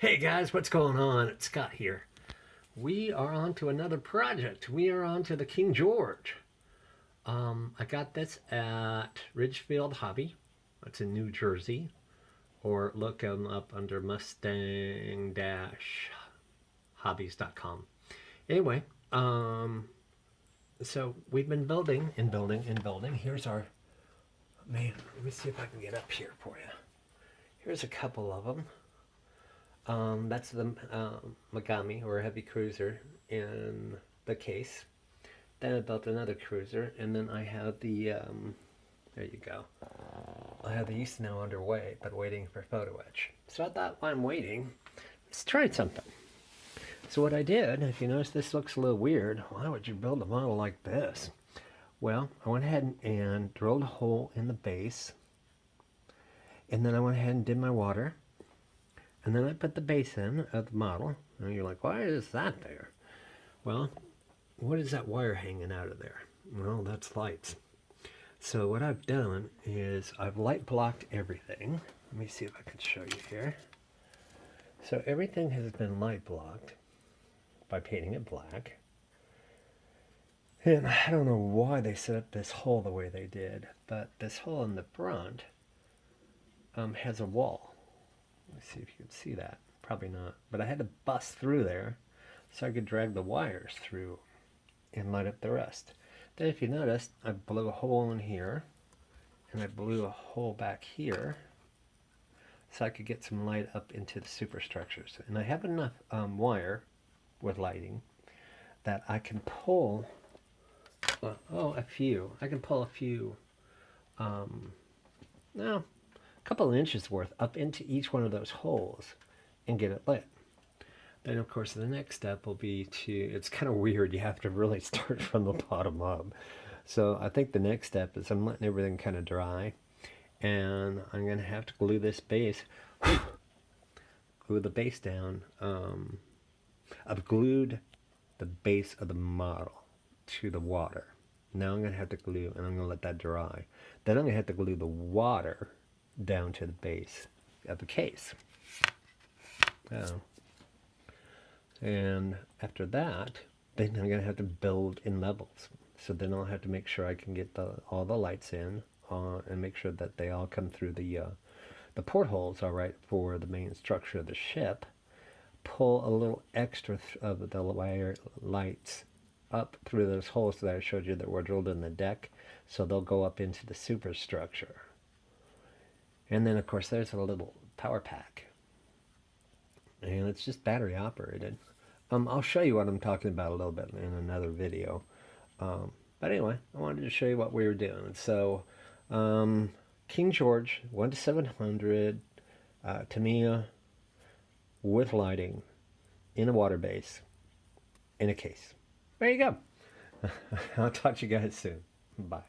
Hey guys, what's going on? It's Scott here. We are on to another project. We are on to the King George. I got this at Ridgefield Hobby. It's in New Jersey. Or look them up under Mustang-Hobbies.com. Anyway, so we've been building and building and building. Here's our, man, let me see if I can get up here for you. Here's a couple of them. That's the Megami, or heavy cruiser, in the case. Then I built another cruiser, and then I have the, there you go. I have the East now underway, but waiting for photo etch. So I thought, while I'm waiting, let's try something. So what I did, if you notice this looks a little weird, why would you build a model like this? Well, I went ahead and drilled a hole in the base, and then I went ahead and did my water. And then I put the base in of the model. And you're like, why is that there? Well, what is that wire hanging out of there? Well, that's lights. So what I've done is I've light blocked everything. Let me see if I can show you here. So everything has been light blocked by painting it black. And I don't know why they set up this hole the way they did, but this hole in the front has a wall. Let's see if you can see that. Probably not. But I had to bust through there so I could drag the wires through and light up the rest. Then if you notice, I blew a hole in here and I blew a hole back here so I could get some light up into the superstructures. And I have enough wire with lighting that I can pull a few. I can pull a few, no, couple of inches worth up into each one of those holes and get it lit. Then of course the next step will be to, it's kind of weird, you have to really start from the bottom up. So I think the next step is I'm letting everything kind of dry, and I'm going to have to glue this base, glue the base down. I've glued the base of the model to the water. Now I'm going to have to glue, and I'm going to let that dry. Then I'm going to have to glue the water down to the base of the case. And after that, then I'm going to have to build in levels. So then I'll have to make sure I can get all the lights in and make sure that they all come through the portholes all right for the main structure of the ship. Pull a little extra of the wire lights up through those holes that I showed you that were drilled in the deck, so they'll go up into the superstructure. And then, of course, there's a little power pack. And it's just battery operated. I'll show you what I'm talking about a little bit in another video. But anyway, I wanted to show you what we were doing. So, King George, 1-700, Tamiya, with lighting, in a water base, in a case. There you go. I'll talk to you guys soon. Bye.